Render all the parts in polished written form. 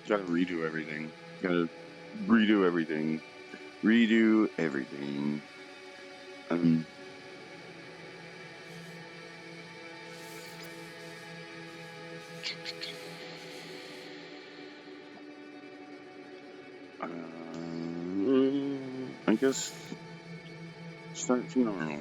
Gotta redo everything. Gotta redo everything. Redo everything. Um. I guess start to normal.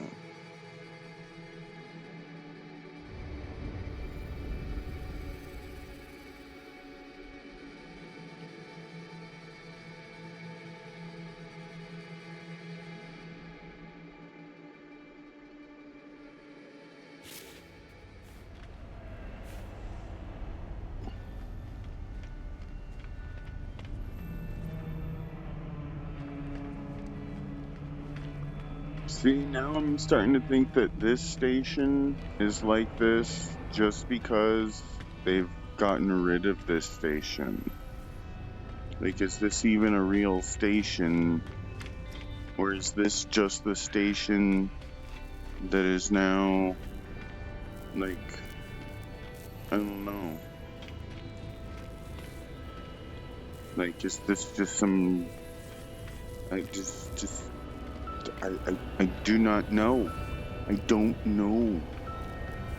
See, now I'm starting to think that this station is like this just because they've gotten rid of this station. Like, is this even a real station? Or is this just the station that is now, like, I don't know. Like, is this just some, I I do not know. I don't know.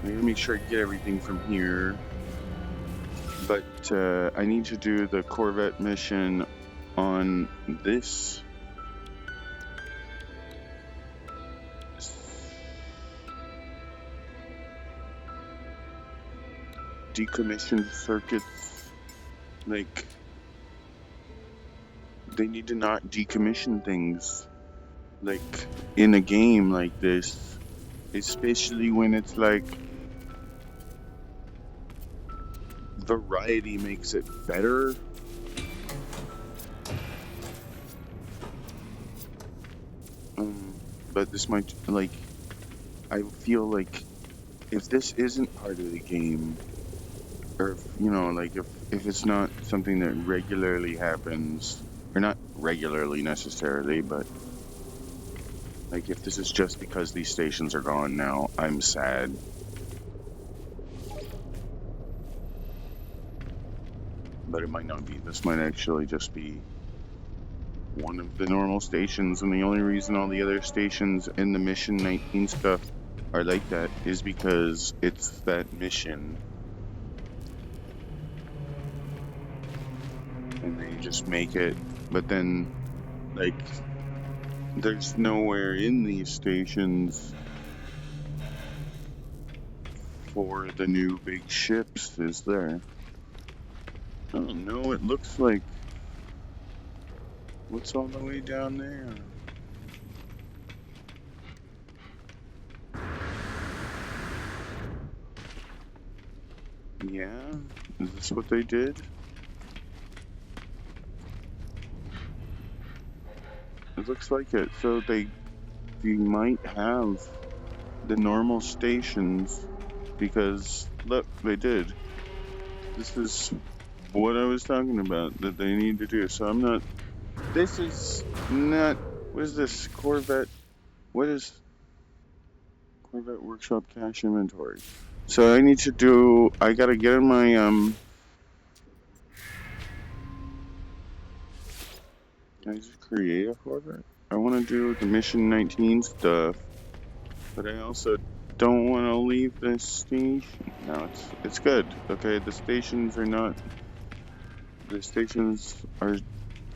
I gotta make sure I get everything from here. But I need to do the Corvette mission on this. Decommissioned circuits. Like, they need to not decommission things. Like, in a game like this. Especially when it's like variety makes it better. But this might, like, I feel like if this isn't part of the game, or if, you know, like if it's not something that regularly happens, or not regularly necessarily, but like if this is just because these stations are gone now, I'm sad. But it might not be. This might actually just be one of the normal stations, and the only reason all the other stations in the Mission 19 stuff are like that is because it's that mission. And they just make it, but then, like, there's nowhere in these stations for the new big ships, is there? Oh no, it looks like... What's all the way down there? Yeah? Is this what they did? It looks like it. So they might have the normal stations because, look, they did. This is what I was talking about that they need to do. So I'm not... This is not... What is this? Corvette... What is... Corvette Workshop Cache Inventory. So I need to do... I gotta get in my, Can I just create a Corvette? I want to do the Mission 19 stuff, but I also don't want to leave this station. No, it's good. Okay, the stations are not... The stations are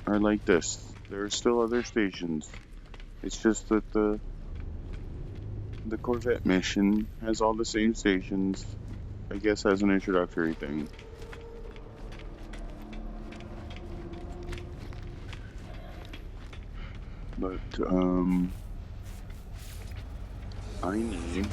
like this. There are still other stations. It's just that the Corvette mission has all the same stations, I guess, as an introductory thing. But, I need...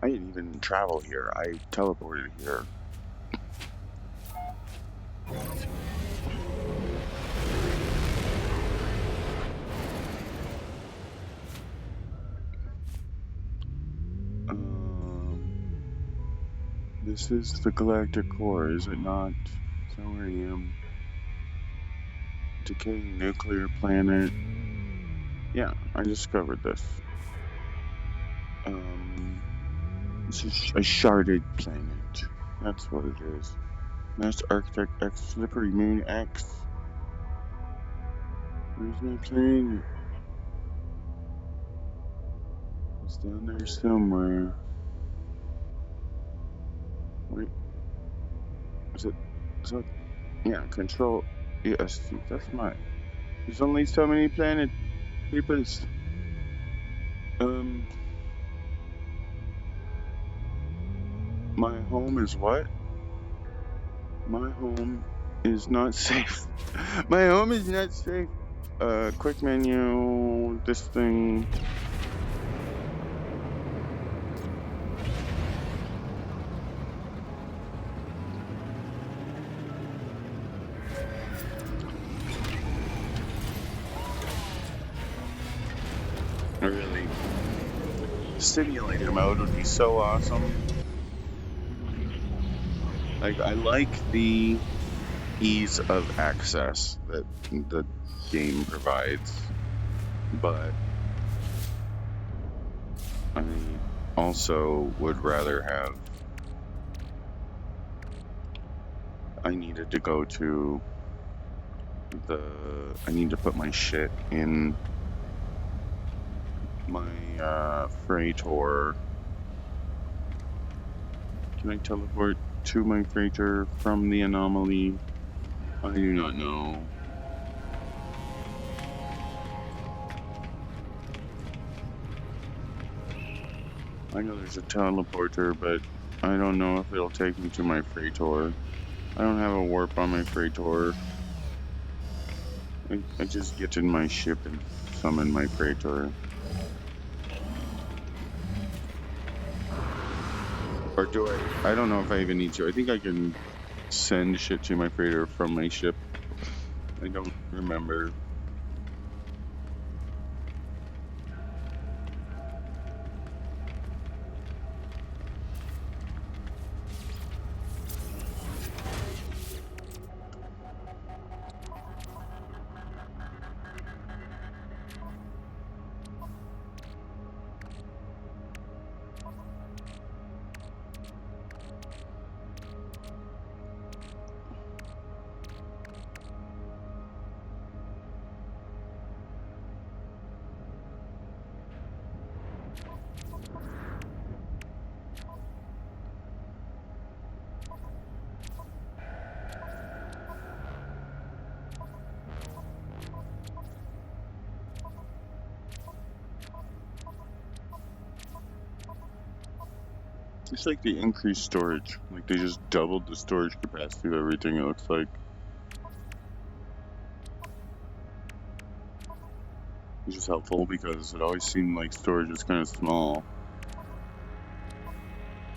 I didn't even travel here. I teleported here. This is the galactic core, is it not? So where I am. Decaying nuclear planet. Yeah, I discovered this. It's a sharded planet. That's what it is. Master Architect X, Slippery Moon X. Where's my planet? It's down there somewhere. Wait, is it? Yeah, Control ESC. That's mine. There's only so many planet peoples. My home is what? My home is not safe. My home is not safe. Quick menu, this thing. Really, simulator mode would be so awesome. Like, I like the ease of access that the game provides, but I also would rather have. I needed to go to I need to put my shit in my freighter. Can I teleport to my freighter from the anomaly? I do not know. I know there's a teleporter, but I don't know if it'll take me to my freighter. I don't have a warp on my freighter. I just get in my ship and summon my freighter. Or do I? I don't know if I even need to. I think I can send shit to my freighter from my ship. I don't remember. It's like the increased storage. Like they just doubled the storage capacity of everything, it looks like. Which is helpful because it always seemed like storage was kind of small.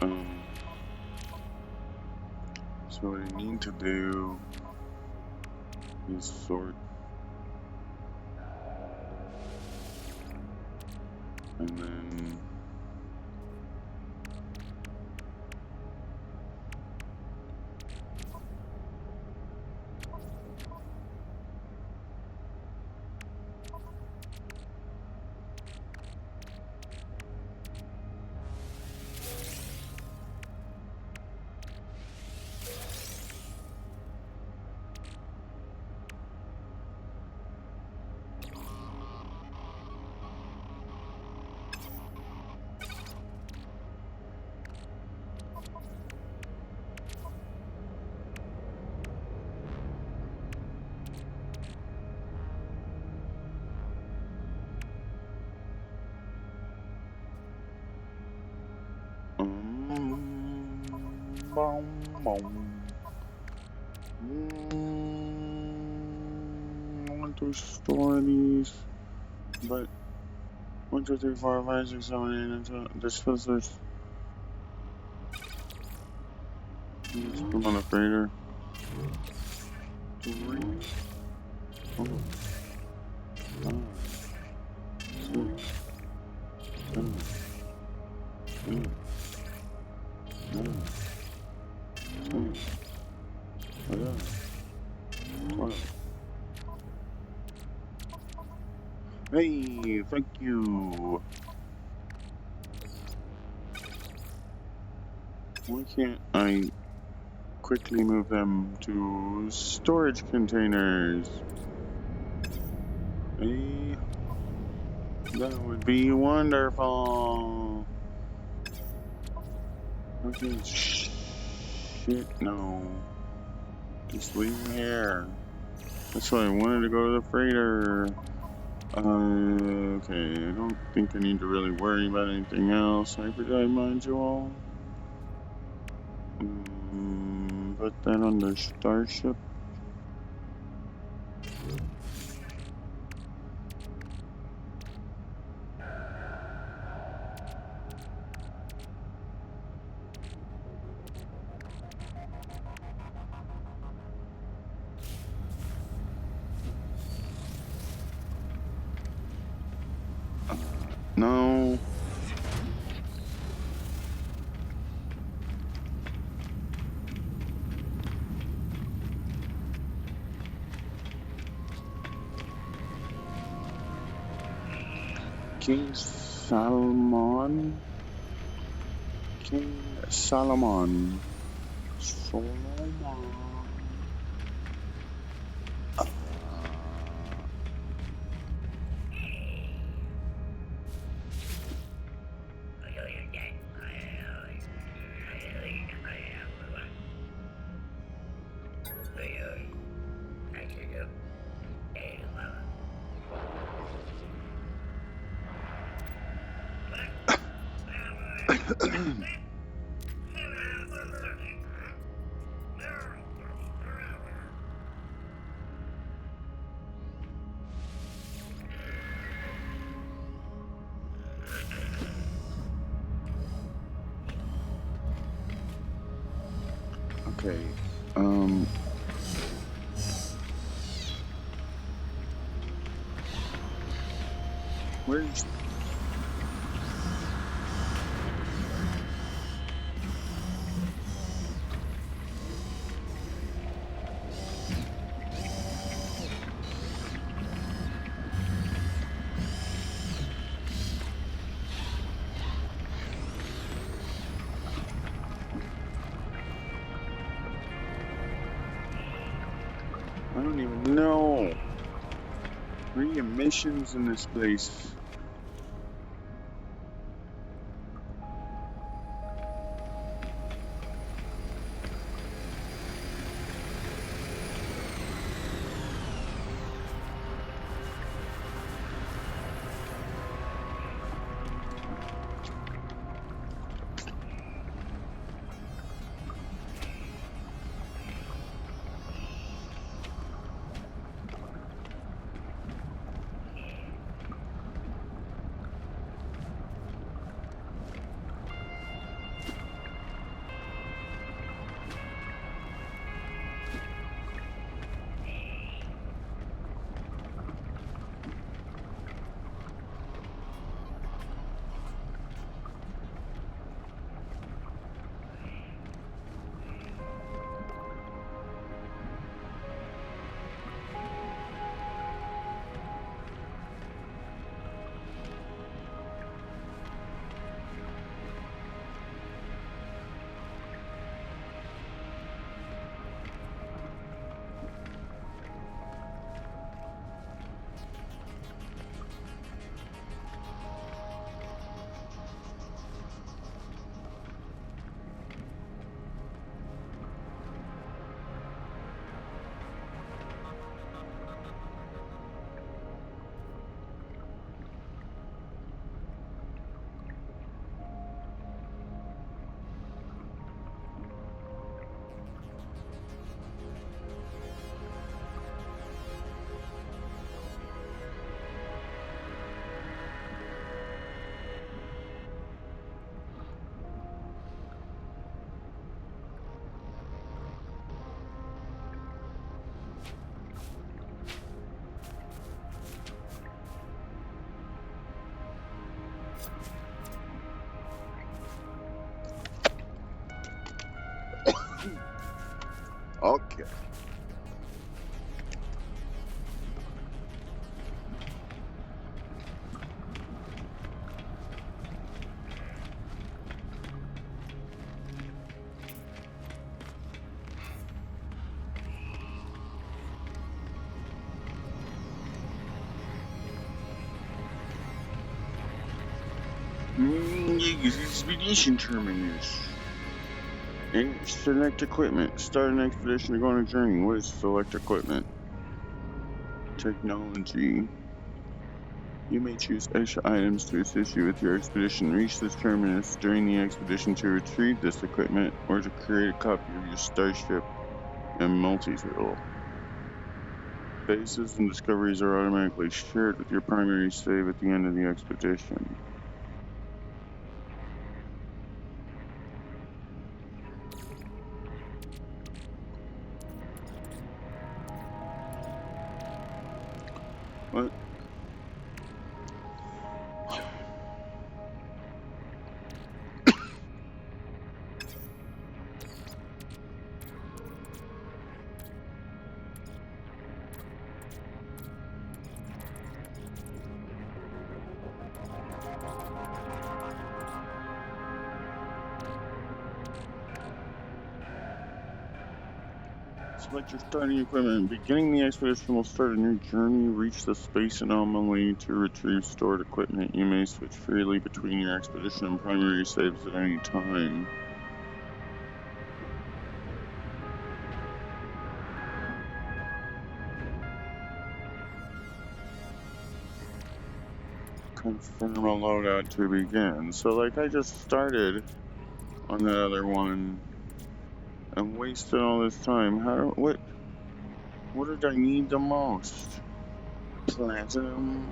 So what I need to do is sort. And then I want to store these, but 1, 2, 3, 4, 5, 6, 7, 8, 9, 10. This was this. Just put them on the freighter. 3, 4, 5, 6, 7, 8, 9, Hey, thank you. Why can't I quickly move them to storage containers? Hey, that would be wonderful. Okay, shit, no. Just leave them here. That's why I wanted to go to the freighter. Okay, I don't think I need to really worry about anything else. Hyperdrive module. Put that on the starship. No. King Salmon. King Solomon. Solomon. Okay. Where's... I don't even know. 3 emissions in this place. Okay. Expedition terminus. And select equipment. Start an expedition to go on a journey. What is select equipment? Technology. You may choose extra items to assist you with your expedition. Reach this terminus during the expedition to retrieve this equipment or to create a copy of your starship and multi-tool. Bases and discoveries are automatically shared with your primary save at the end of the expedition. What? Select your starting equipment. Beginning the expedition will start a new journey. Reach the space anomaly to retrieve stored equipment. You may switch freely between your expedition and primary saves at any time. Confirm a loadout to begin. So, like, I just started on that other one and wasted all this time. What did I need the most? Platinum?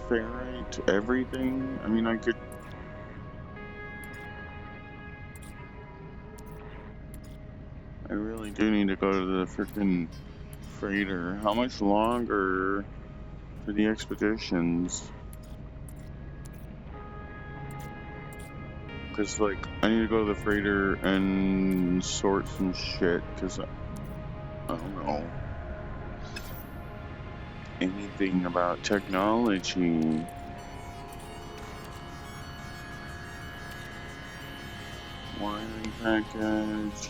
Ferrite? Everything? I mean, I really do need to go to the frickin' freighter. How much longer for the expeditions? Because, like, I need to go to the freighter and sort some shit, because I don't know anything about technology. Wiring package.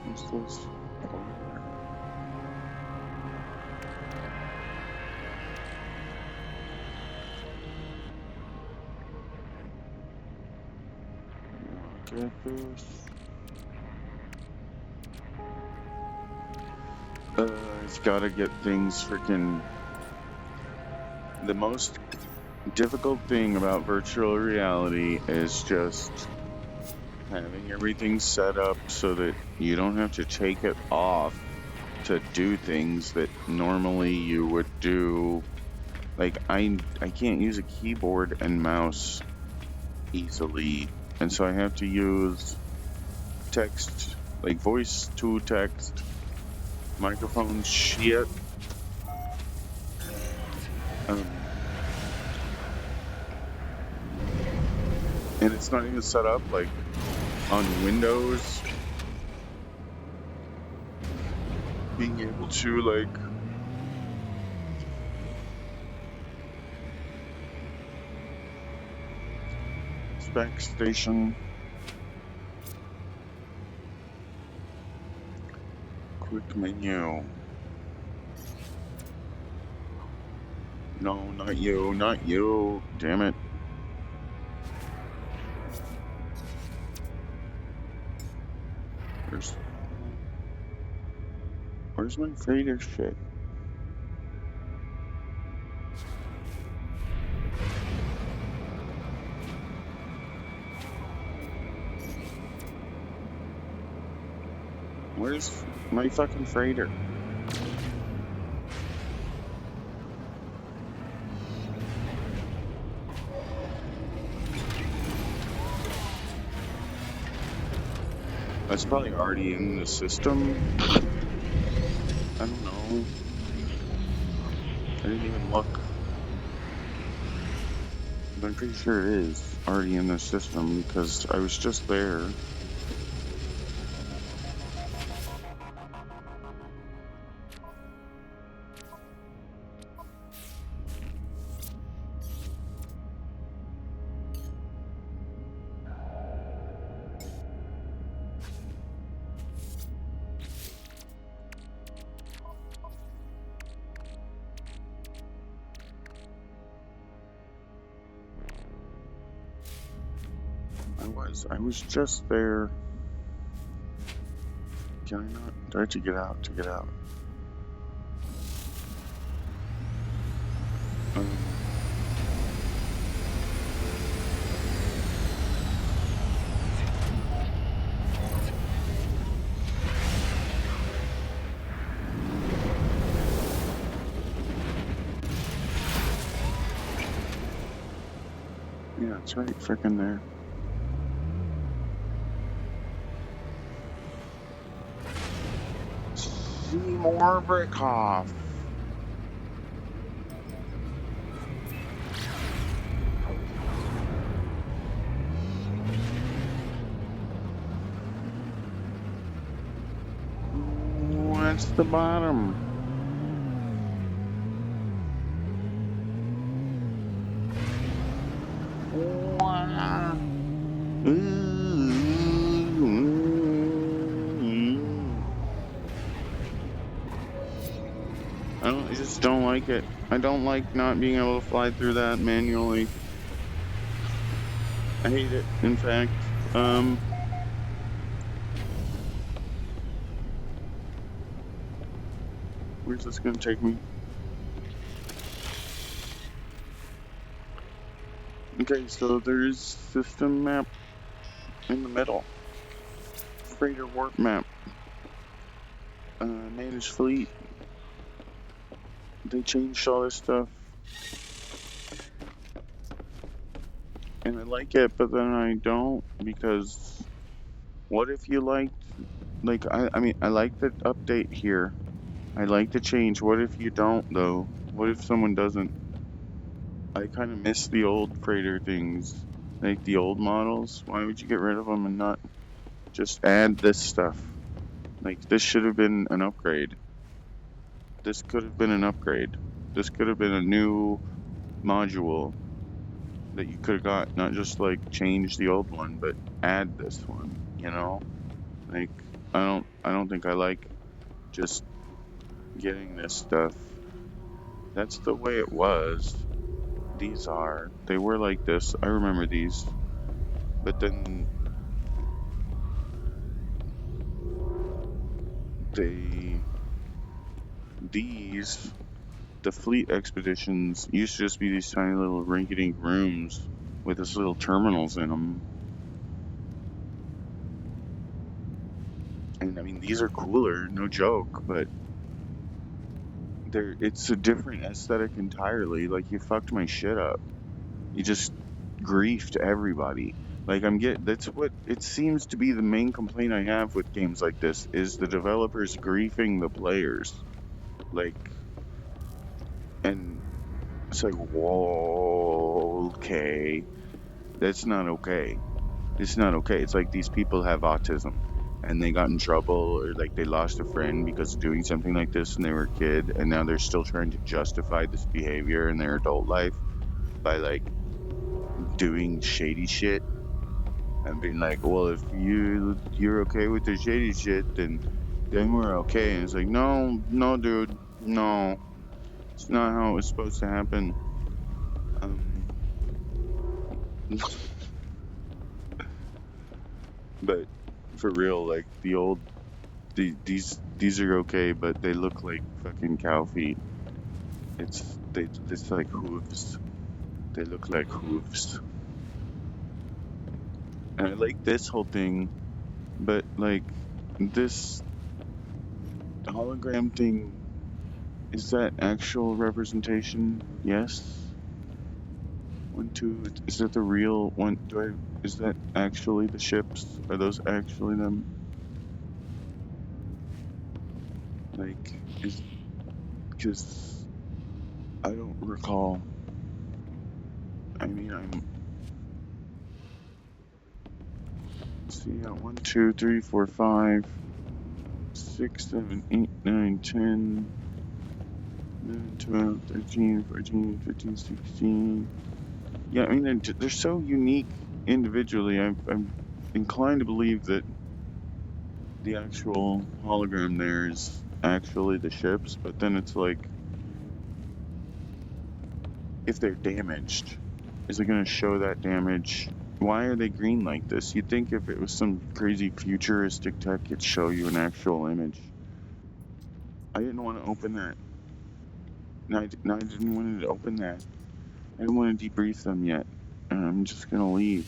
What's this? Get this. It's gotta get things freaking. The most difficult thing about virtual reality is just having everything set up so that you don't have to take it off to do things that normally you would do. Like, I can't use a keyboard and mouse easily, and so I have to use text, like voice to text, microphone shit. And it's not even set up like on Windows. Being able to like spec station, quick menu. No, not you, damn it. Where's my freighter shit? Where's my fucking freighter? That's probably already in the system. I don't know. I didn't even look. But I'm pretty sure it is already in the system because I was just there. was. I was just there. Can I not? Do I have to get out to get out? Yeah, it's right frickin' there. Seymour Brickhoff. What's the bottom? Wow. I just don't like it. I don't like not being able to fly through that manually. I hate it, in fact. Where's this gonna take me? Okay, so there's system map in the middle. Freighter warp map. Managed fleet. They changed all this stuff. And I like it, but then I don't, because what if you liked, like, I mean, I like the update here. I like the change. What if you don't, though? What if someone doesn't? I kind of miss the old freighter things, like the old models. Why would you get rid of them and not just add this stuff? Like, this should have been an upgrade. This could have been an upgrade. This could have been a new module that you could have got, not just like change the old one, but add this one, you know? Like, I don't think I like just getting this stuff. That's the way it was. They were like this. I remember these. But then the fleet expeditions used to just be these tiny little rinky-dink rooms with this little terminals in them. And I mean, these are cooler, no joke, but it's a different aesthetic entirely. Like, you fucked my shit up. You just griefed everybody. Like, that's what it seems to be the main complaint I have with games like this, is the developers griefing the players. Like, and it's like, whoa, okay. That's not okay. It's not okay. It's like these people have autism and they got in trouble, or like they lost a friend because of doing something like this when they were a kid, and now they're still trying to justify this behavior in their adult life by like doing shady shit and being like, well, if you're okay with the shady shit, then we're okay. And it's like, no, dude, no, it's not how it's supposed to happen. But for real, like these are okay, but they look like fucking cow feet. It's like hooves. They look like hooves. And I like this whole thing, but like this hologram thing, is that actual representation? Yes. 1, 2. Is that the real one? Is that actually the ships? Are those actually them? Like, because I don't recall. I mean, see, 1, 2, 3, 4, 5, 6, 7, 8, 9, 10, 11, 12, 13, 14, 15, 16. Yeah, I mean, they're so unique individually. I'm inclined to believe that the actual hologram there is actually the ships, but then it's like, if they're damaged, is it going to show that damage Why are they green like this? You'd think if it was some crazy futuristic tech, it'd show you an actual image. I didn't want to open that. No, I didn't want to open that. I didn't want to debrief them yet. I'm just gonna leave.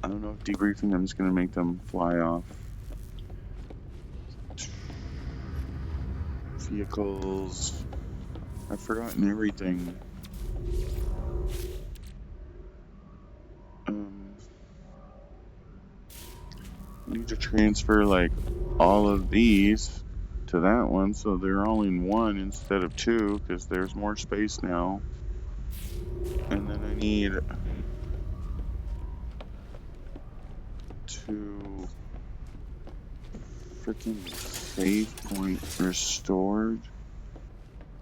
I don't know if debriefing them is gonna make them fly off. Vehicles. I've forgotten everything. I need to transfer like all of these to that one so they're all in one instead of two because there's more space now. And then I need to freaking save point restored,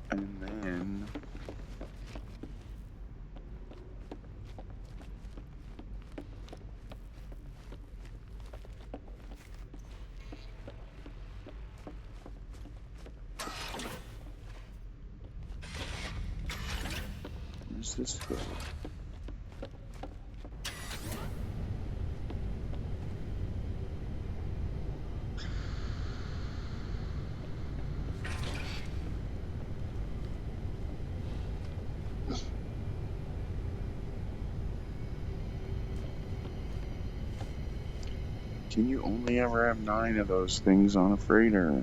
and then where's this go? Can you only ever have 9 of those things on a freighter?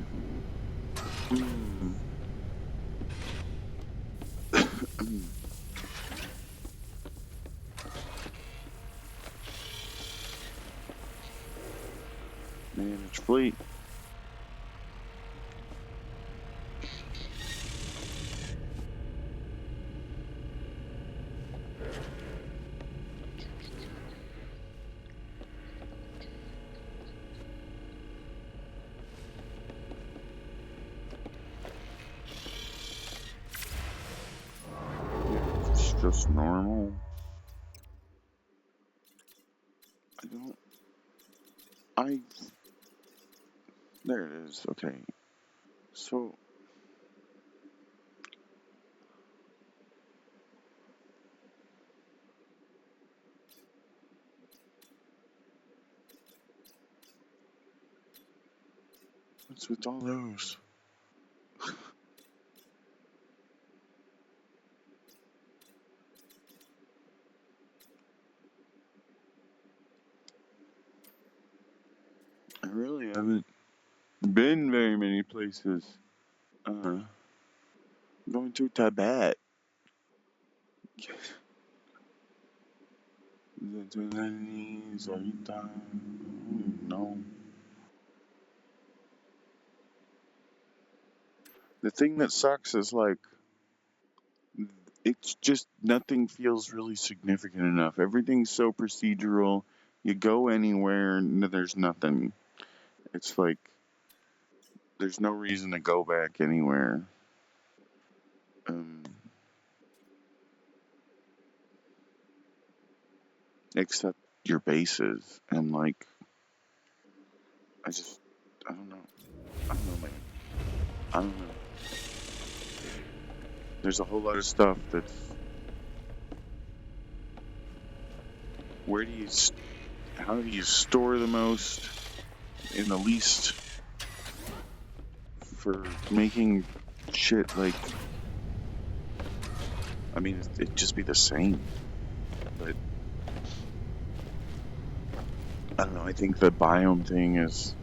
Manage fleet. It's just normal. There it is. Okay. So what's with all those? I really haven't been very many places. Going to Tibet. No. The thing that sucks is like it's just nothing feels really significant enough. Everything's so procedural. You go anywhere and there's nothing. It's like there's no reason to go back anywhere. Except your bases. And like I don't know. I don't know, man. I don't know. There's a whole lot of stuff that's where do you how do you store the most in the least for making shit like I mean it'd just be the same, but I don't know. I think the biome thing is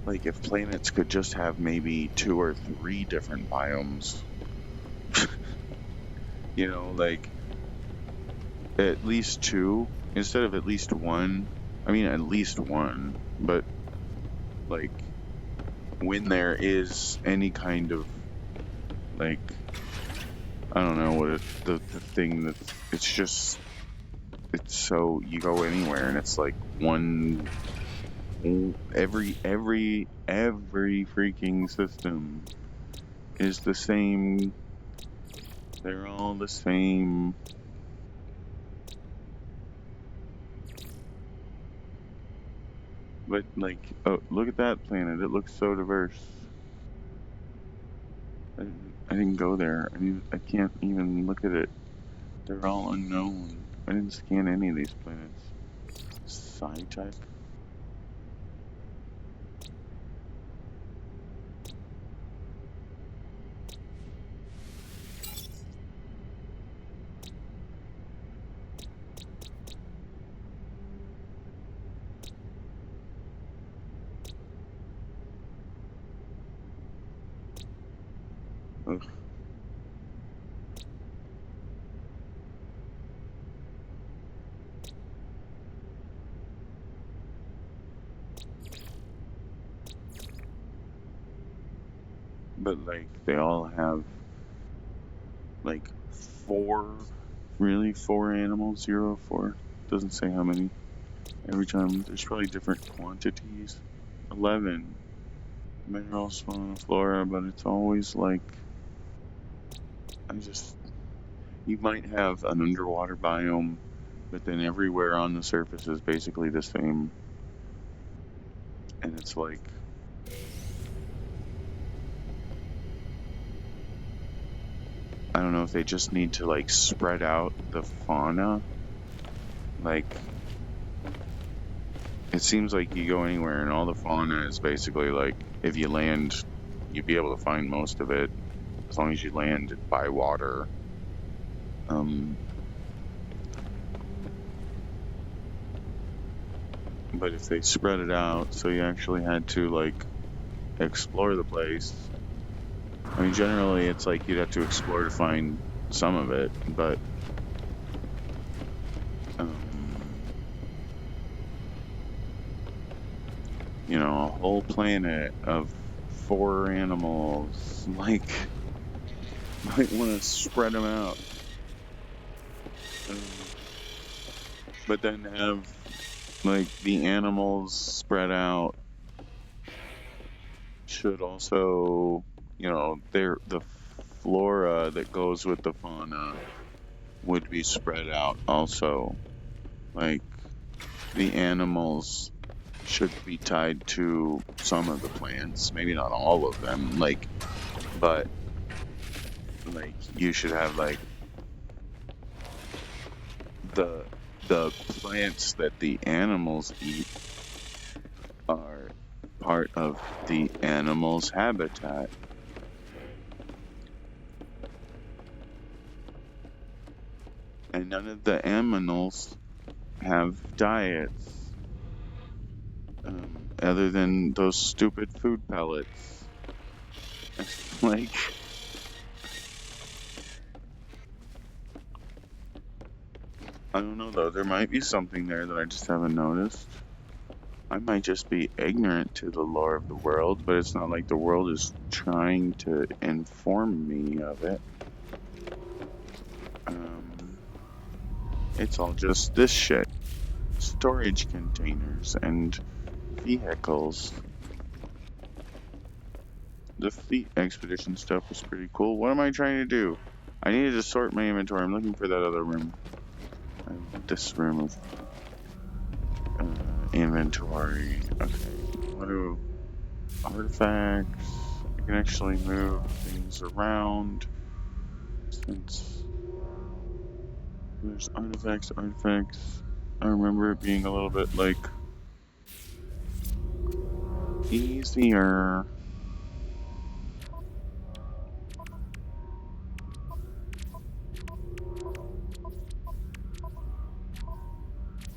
like if planets could just have maybe 2 or 3 different biomes. You know, like at least 2 instead of at least 1. I mean at least 1, but like when there is any kind of like I don't know what the thing that it's just it's so you go anywhere and it's like one every freaking system is the same. They're all the same. But like, oh, look at that planet. It looks so diverse. I didn't go there. I can't even look at it. They're all unknown. I didn't scan any of these planets. Psi-type? Ugh. But, like, they all have, like, four animals? 0, 4? Doesn't say how many. Every time, there's probably different quantities. 11. Minerals, fauna, flora, but it's always, like, you might have an underwater biome, but then everywhere on the surface is basically the same. And it's like, I don't know if they just need to, like, spread out the fauna. Like, it seems like you go anywhere and all the fauna is basically like, if you land, you'd be able to find most of it as long as you land by water. But if they spread it out, so you actually had to, like, explore the place. I mean, generally it's like you'd have to explore to find some of it, but you know, a whole planet of 4 animals, like, might want to spread them out. But then have, like, the animals spread out should also, you know, the flora that goes with the fauna would be spread out also. Like, the animals should be tied to some of the plants, maybe not all of them, like, but, like, you should have, like, the plants that the animals eat are part of the animal's habitat. And none of the aminals have diets. Other than those stupid food pellets. Like, I don't know though, there might be something there that I just haven't noticed. I might just be ignorant to the lore of the world, but it's not like the world is trying to inform me of it. It's all just this shit. Storage containers and vehicles. The fleet expedition stuff was pretty cool. What am I trying to do? I needed to sort my inventory. I'm looking for that other room. This room of inventory. Okay. What do artifacts? I can actually move things around. Since there's artifacts. I remember it being a little bit like easier.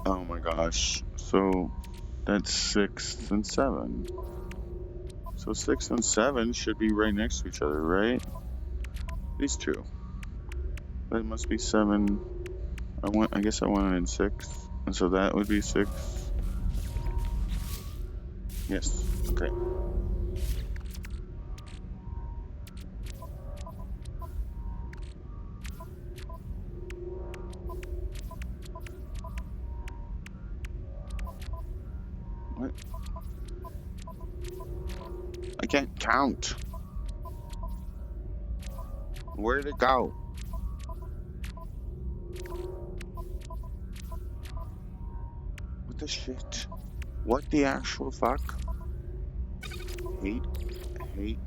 Oh my gosh. So that's 6 and 7. So 6 and 7 should be right next to each other, right? These two. That must be 7. I guess I wanted in 6. And so that would be 6. Yes. Okay. What? I can't count. Where'd it go? What the shit? What the actual fuck? Hate.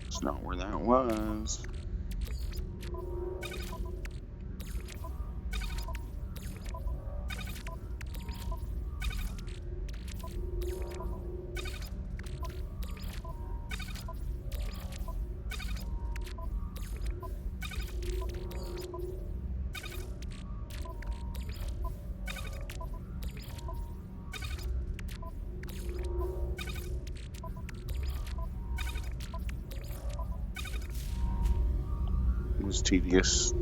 It's not where that was. It was tedious.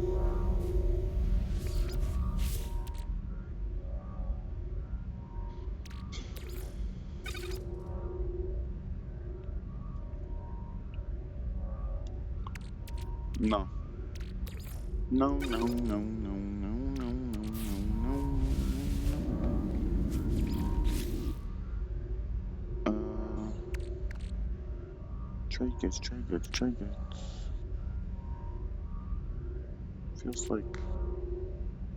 No. No, no, no, no, no, no, no, no, no. Trinkets. Feels like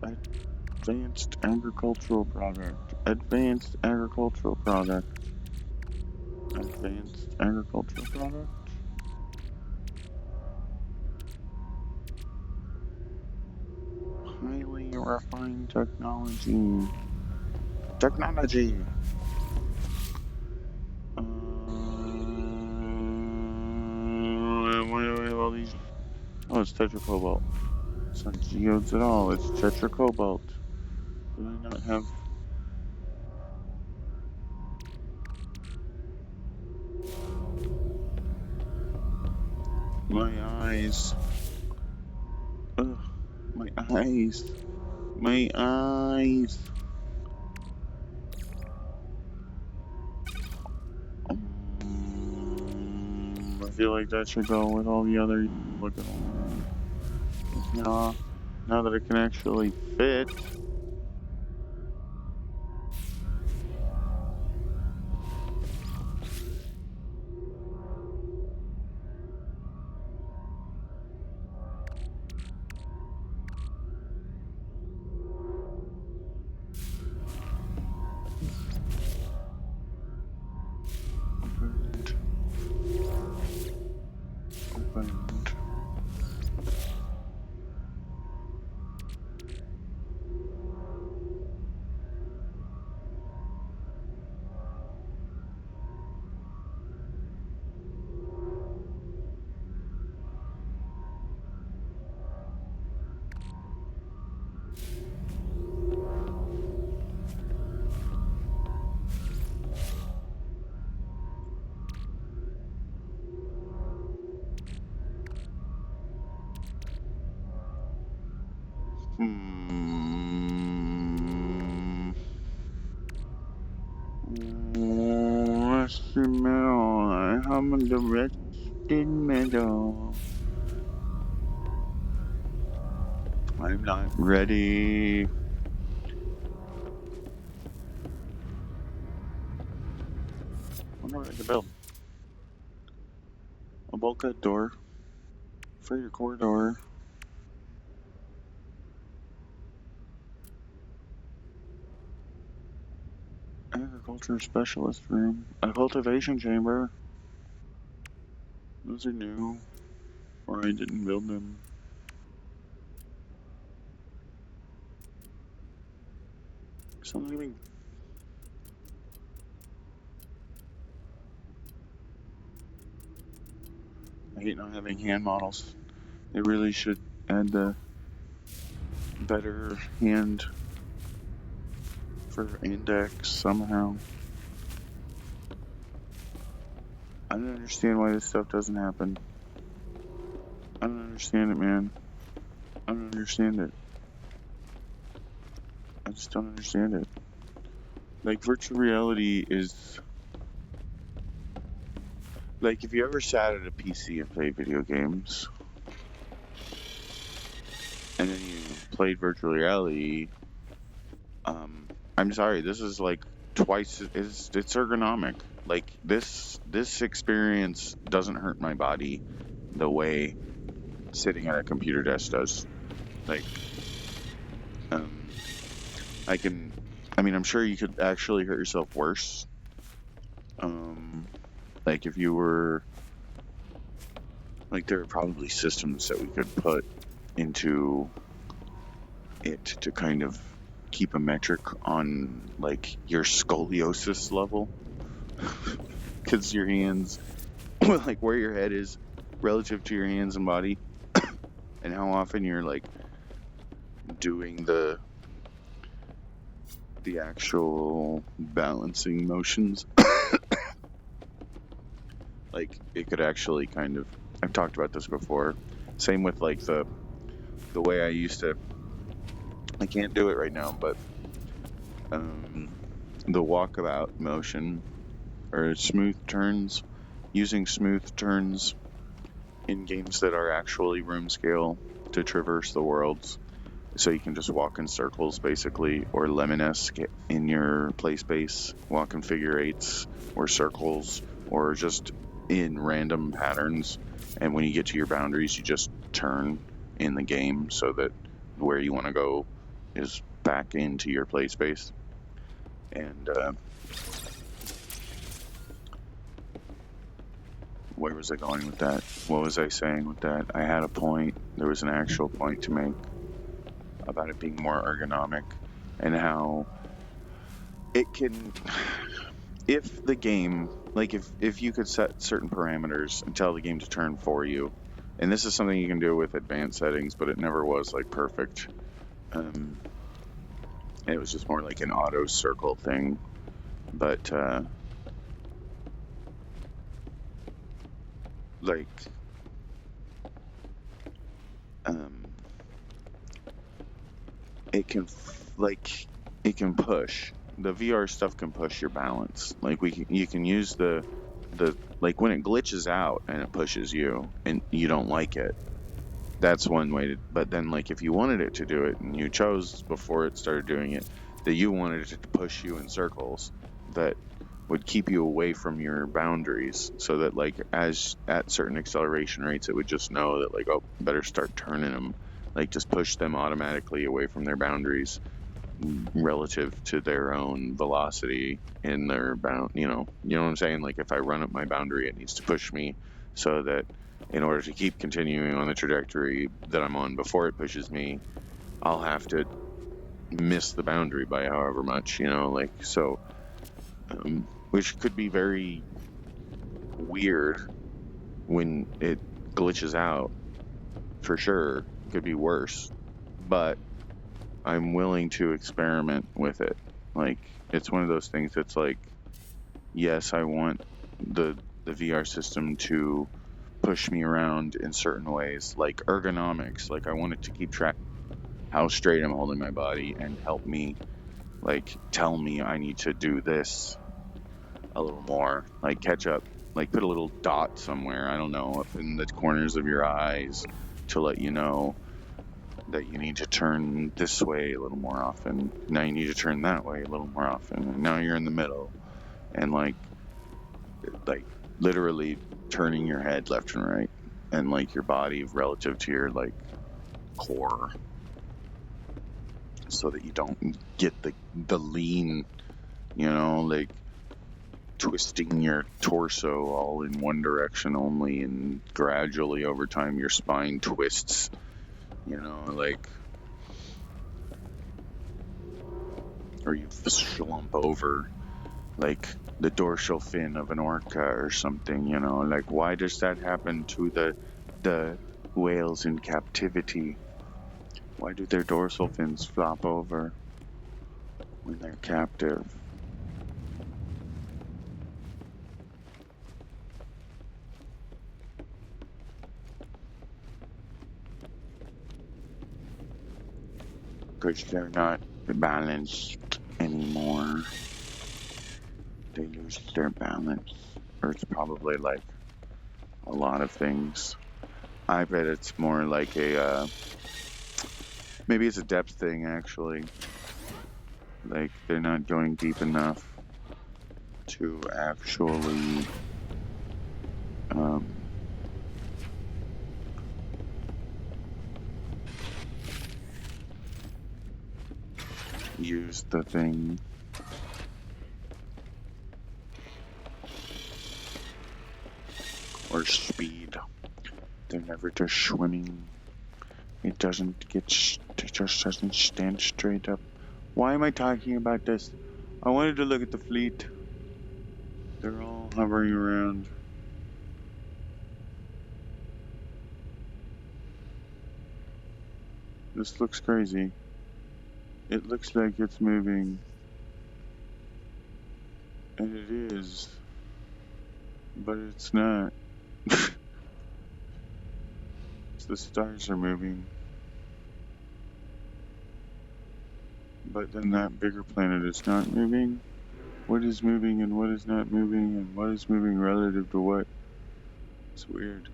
advanced agricultural product. Advanced agricultural product. Advanced agricultural product. Highly refined technology. Technology. Why do I have all these? Oh, it's tetracobalt. It's not geodes at all. It's tetracobalt. Do I not have? My eyes. Ugh. My eyes. My eyes. I feel like that should go with all the other. Look at all. Now that it can actually fit. Opened. Rusty metal. I have the rusted metal. I'm not ready. Wonder what I can build. A bulkhead door. Freighter corridor. Agriculture specialist room. A cultivation chamber. Those are new. Or I didn't build them. Something. I hate not having hand models. They really should add the better hand for index somehow. I don't understand why this stuff doesn't happen. I don't understand it, man. I don't understand it. I just don't understand it. Like, virtual reality is... Like, if you ever sat at a PC and played video games, and then you played virtual reality, I'm sorry, this is like twice, it's ergonomic. Like, this experience doesn't hurt my body the way sitting at a computer desk does. Like, I'm sure you could actually hurt yourself worse. Like if you were, like there are probably systems that we could put into it to kind of keep a metric on like your scoliosis level, because your hands, like where your head is relative to your hands and body, and how often you're like doing the actual balancing motions. Like it could actually kind of, I've talked about this before. Same with like the way I used to, I can't do it right now, but the walkabout motion or smooth turns, using smooth turns in games that are actually room scale to traverse the worlds. So you can just walk in circles basically, or lemon-esque in your play space, walk in figure eights or circles, or just in random patterns. And when you get to your boundaries, you just turn in the game so that where you want to go is back into your play space. And where was I going with that? What was I saying with that? I had a point. There was an actual point to make about it being more ergonomic, and how it can, if the game, like if you could set certain parameters and tell the game to turn for you, and this is something you can do with advanced settings, but it never was like perfect. It was just more like an auto circle thing, but like it can it can push, the VR stuff can push your balance. Like you can use the like when it glitches out and it pushes you and you don't like it, that's one way to, but then like if you wanted it to do it and you chose before it started doing it that you wanted it to push you in circles that would keep you away from your boundaries, so that like as at certain acceleration rates it would just know that like, oh, better start turning them, like just push them automatically away from their boundaries relative to their own velocity in their bound, you know what I'm saying? Like if I run up my boundary, it needs to push me so that in order to keep continuing on the trajectory that I'm on before it pushes me, I'll have to miss the boundary by however much, like so, which could be very weird when it glitches out, for sure. It could be worse, but I'm willing to experiment with it. Like, it's one of those things that's like, yes, I want the VR system to push me around in certain ways, like ergonomics. Like, I want it to keep track how straight I'm holding my body and help me, like, tell me I need to do this a little more, like catch up, like put a little dot somewhere, I don't know, up in the corners of your eyes to let you know that you need to turn this way a little more often. Now you need to turn that way a little more often. And now you're in the middle, and like literally turning your head left and right, and like your body relative to your like core, so that you don't get the lean, like twisting your torso all in one direction only, and gradually over time your spine twists, like, or you slump over like the dorsal fin of an orca or something, like why does that happen to the whales in captivity? Why do their dorsal fins flop over when they're captive? Because they're not balanced anymore. They lose their balance. Or it's probably like a lot of things. I bet it's more like maybe it's a depth thing, actually. Like, they're not going deep enough to actually use the thing. or speed. They're never just swimming. It just doesn't stand straight up. Why am I talking about this? I wanted to look at the fleet. They're all hovering around. This looks crazy. It looks like it's moving. And it is. But it's not. The stars are moving. But then that bigger planet is not moving. What is moving and what is not moving and what is moving relative to what? It's weird.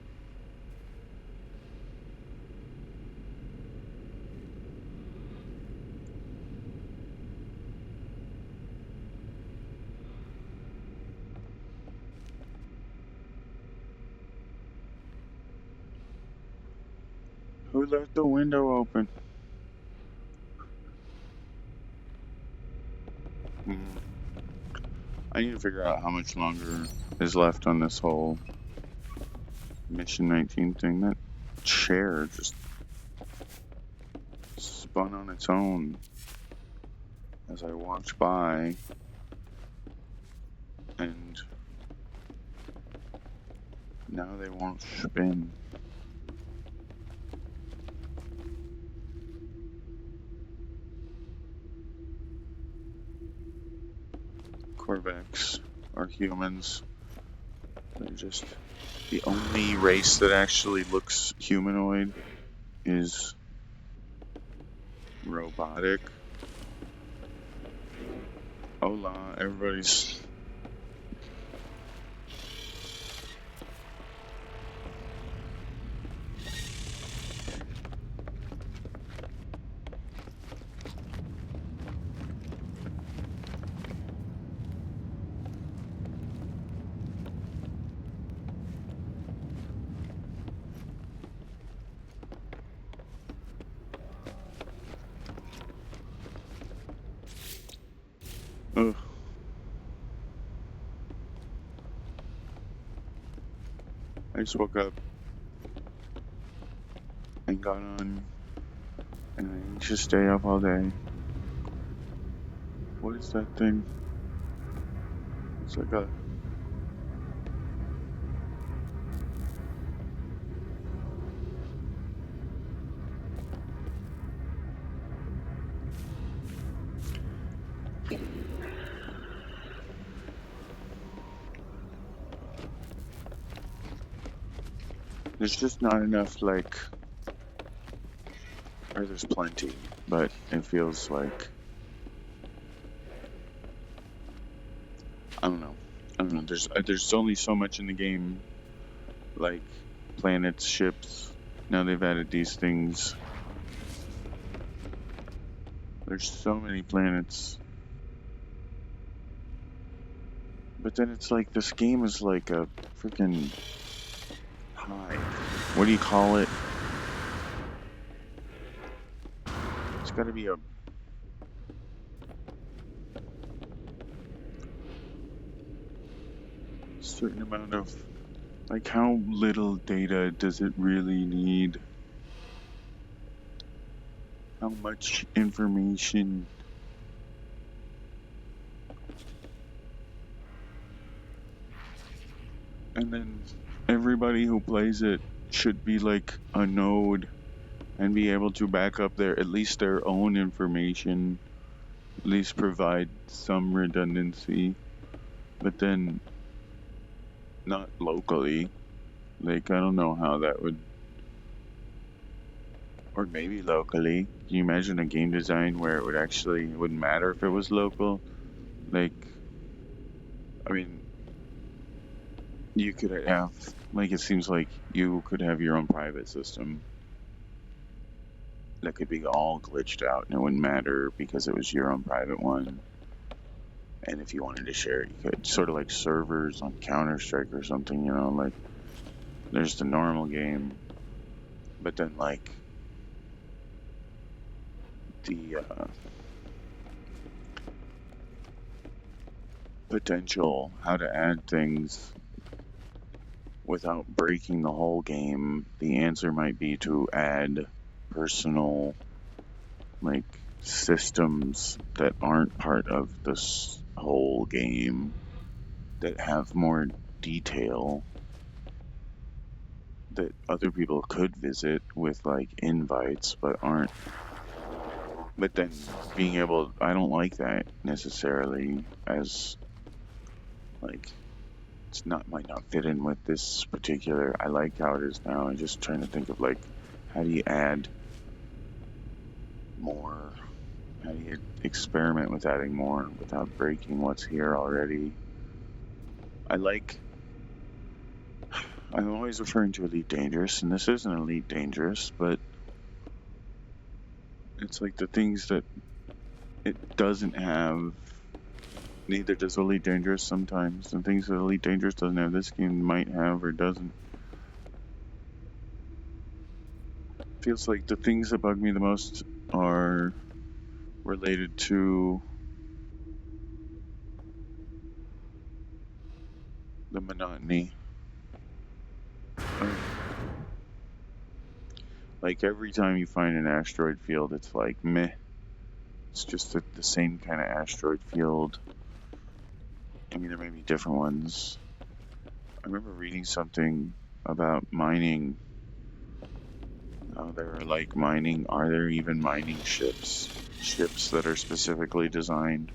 Who left the window open? I need to figure out how much longer is left on this whole Mission 19 thing. That chair just spun on its own as I walked by, and now they won't spin. Corvex are humans. They're just the only race that actually looks humanoid is robotic. Hola, everybody's. Ugh. I just woke up and got on, and I should stay up all day. What is that thing? It's like a... There's just not enough, like... Or there's plenty, but it feels like... I don't know. There's only so much in the game, like planets, ships. Now they've added these things. There's so many planets. But then it's like this game is like a freaking hive. What do you call it? It's got to be a certain amount of, like, how little data does it really need? How much information? And then everybody who plays it should be like a node and be able to back up at least their own information, at least provide some redundancy, but then not locally. Like, I don't know how that would, or maybe locally. Can you imagine a game design where it wouldn't matter if it was local? Like, I mean, you could have, like, it seems like you could have your own private system that could be all glitched out and it wouldn't matter because it was your own private one. And if you wanted to share it, you could. Sort of like servers on Counter-Strike or something, you know, like, there's the normal game, but then, like, the potential how to add things without breaking the whole game, the answer might be to add personal, like, systems that aren't part of this whole game that have more detail that other people could visit with, like, invites but aren't. But then being able, I don't like that necessarily, as, like, it's not, might not fit in with this particular. I like how it is now. I'm just trying to think of, like, how do you add more? How do you experiment with adding more without breaking what's here already? I'm always referring to Elite Dangerous, and this isn't Elite Dangerous, but it's like the things that it doesn't have. Neither does Elite Dangerous sometimes. The things that Elite Dangerous doesn't have, this game might have or doesn't. Feels like the things that bug me the most are related to the monotony. Like every time you find an asteroid field, it's like meh. It's just the same kind of asteroid field. I mean, there may be different ones. I remember reading something about mining. There are like mining. Are there even mining ships? Ships that are specifically designed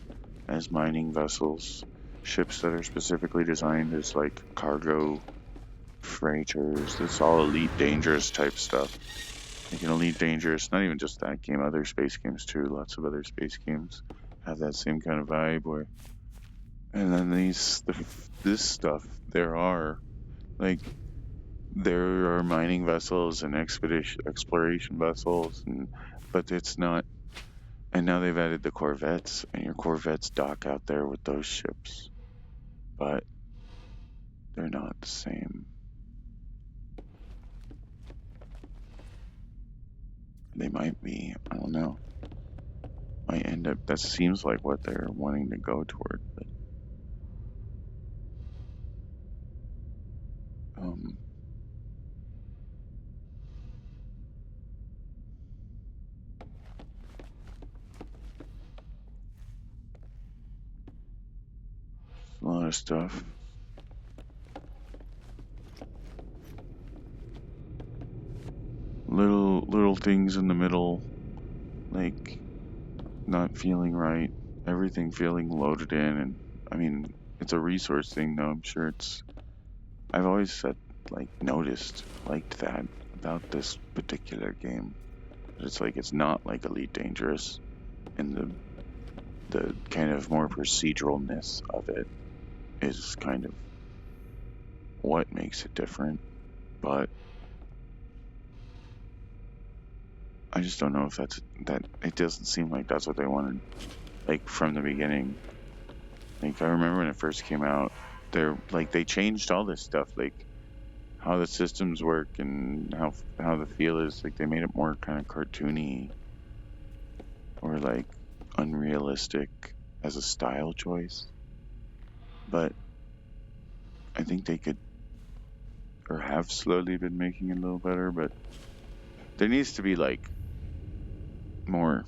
as mining vessels. Ships that are specifically designed as like cargo freighters. It's all Elite Dangerous type stuff. Like an Elite Dangerous, not even just that game, other space games too. Lots of other space games have that same kind of vibe where. And then this stuff, there are mining vessels and exploration vessels, but it's not. And now they've added the Corvettes, and your Corvettes dock out there with those ships, but they're not the same. They might be. I don't know. Might end up. That seems like what they're wanting to go toward, but. A lot of stuff. Little things in the middle, like not feeling right. Everything feeling loaded in, and I mean, it's a resource thing, though. I'm sure it's. I've always said, like, liked that about this particular game. It's like it's not like Elite Dangerous, and the kind of more proceduralness of it is kind of what makes it different. But I just don't know if that. It doesn't seem like that's what they wanted, like from the beginning. Like I remember when it first came out, they changed all this stuff, like how the systems work and how the feel is. Like they made it more kind of cartoony or like unrealistic as a style choice. But I think they could, or have slowly been making it a little better. But there needs to be like more.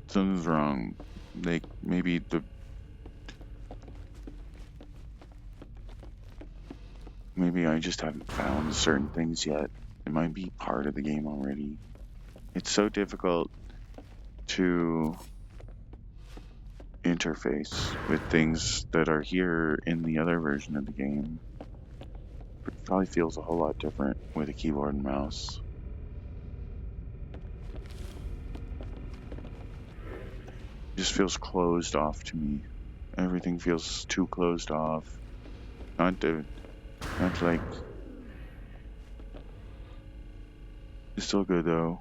Something's wrong. Like maybe maybe I just haven't found certain things yet. It might be part of the game already. It's so difficult to interface with things that are here in the other version of the game. It probably feels a whole lot different with a keyboard and mouse. It just feels closed off to me. Everything feels too closed off. Not like. It's still good though.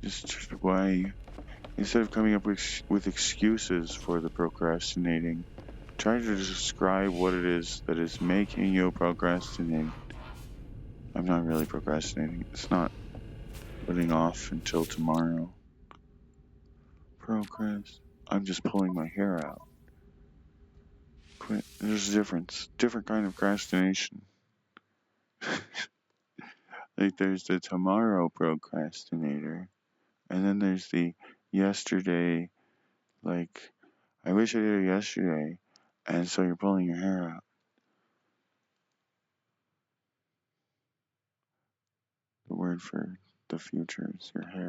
Just why, instead of coming up with excuses for the procrastinating, try to describe what it is that is making you procrastinate. I'm not really procrastinating. It's not putting off until tomorrow. I'm just pulling my hair out. quit. There's a difference. Different kind of procrastination. Like there's the tomorrow procrastinator, and then there's the yesterday, like, I wish I did it yesterday, and so you're pulling your hair out. The word for the future is your hair.